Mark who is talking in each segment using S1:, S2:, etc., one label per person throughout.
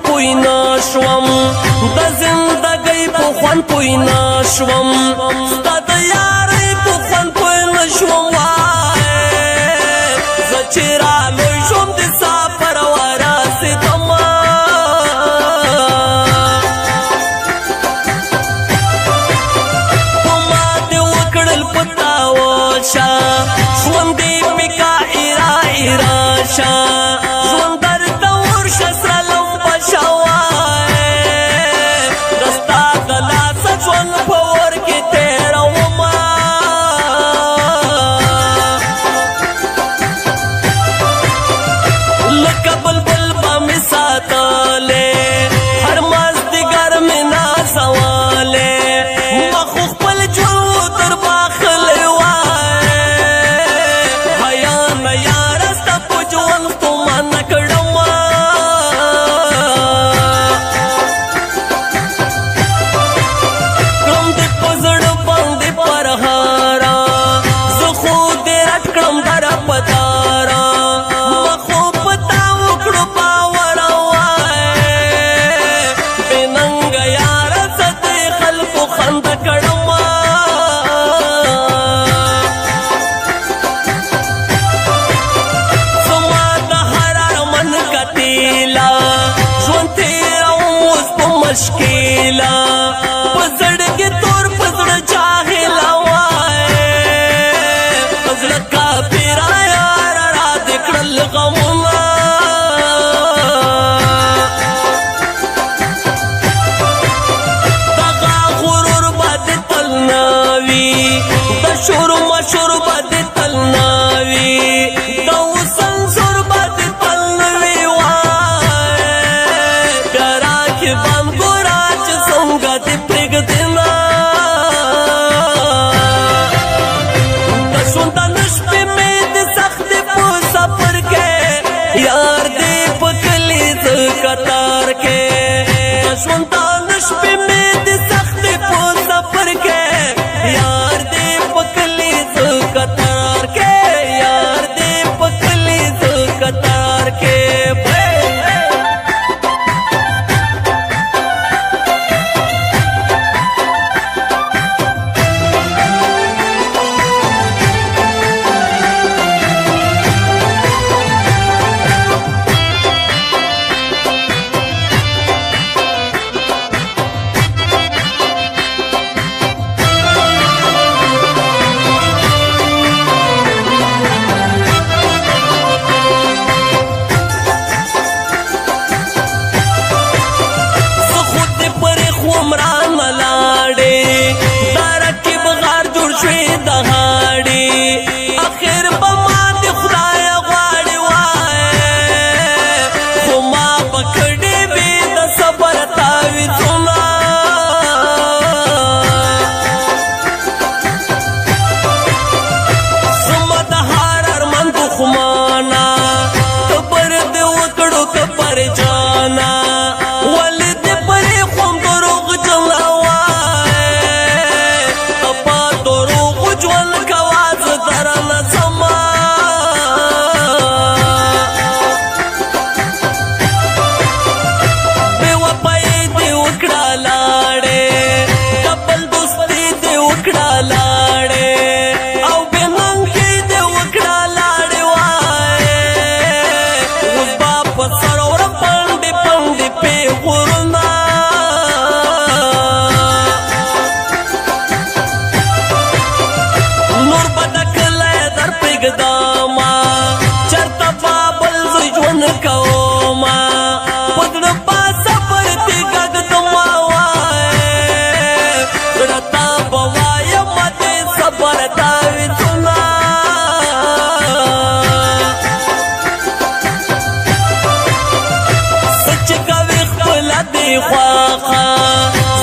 S1: پوی نشوم د زندګۍ په خوند پوی نشوم ستا د یارۍ په خوند پوی نشوم زه چې رالوی شوم د سفر ورسېدمه په ما دې وکړل په تاول شه ژوند دې مې کا ایرا ایرا شه ژوند درته ورشه سره لمبه شه دستا د لاسه ژوند په اور کې تېرومه لکه بلبل به مې ساتلې هر مازدیګر مې نازولې ما خو خپل ژوند در باخلی حیا نه یاره ستا په ژوند ستومانه کړمه کړم دې په زړه باندې پرهاره زه خو دې رټ کړم دره په داره ما خو په تا وکړو باوره بې ننګه یاره زه دې خلکو خنده کړمه زما د هر ارمان کتیله ژوند تېروم اوس په مشکله په زړګي تور په زړه جاهله په زړه کافره یاره را دې کړل غمونه دغه غرور به دې تل نه وي د شور مشور به دې تل نه وي د حسن زور به دې تل نه وي بیا راکبان ګوره چې څنګه دې پرېږدمه د ژوندانه شپې مې د سختې په سفر کې یار دې په کلي زه کتار کې د ژوندانه شپې مې د سختې په سفر کې یار دې په کلي زه کتار کې یار دې په کلي زه کتار کې عمران لاړې دا رقیب غار جوړ شوې د غاړې اخر به ما دې خدای غواړي خو ما به کړې وې د صبر تعویضونه زما د هر ارمان دښمنه کبر دې وکړو کبر جانا ولې دې پرېښوم دروغ ژوند کوه زه درنه ځمه بې وفایي دې وکړه لاړې د بل دوستي دې وکړه لاړې او بې ننګي دې وکړه لاړې اوس به په سر وړم پنډې پنډې پیغورونه نور به د کلی در پرېږدمه چېرته به بل زه ژوند کومه په زړه به صبر دې ږغدمه زړه ته به وایمه دې صبر تعویضونه څه چې کوې خپله دې خوښه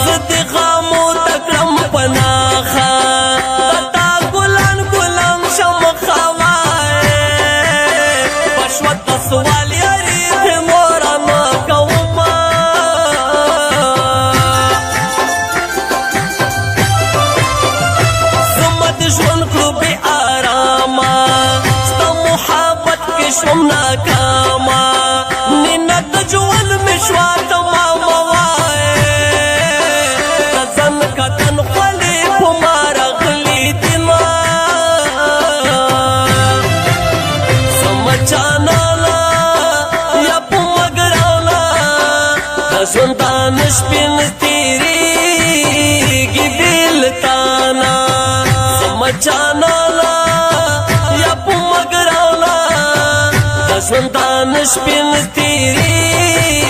S1: زه دې غمو ته کړم پناخه سوال یاري ته مورا ما کومه زما د ژوند کړو بې آرامه ستا محبت کې شوم ناکامه مینه د ژوند مې شوه شپین تیریږي بیلتانا سمچانالا یا په مګرالا د ژوندان شپین تیریږي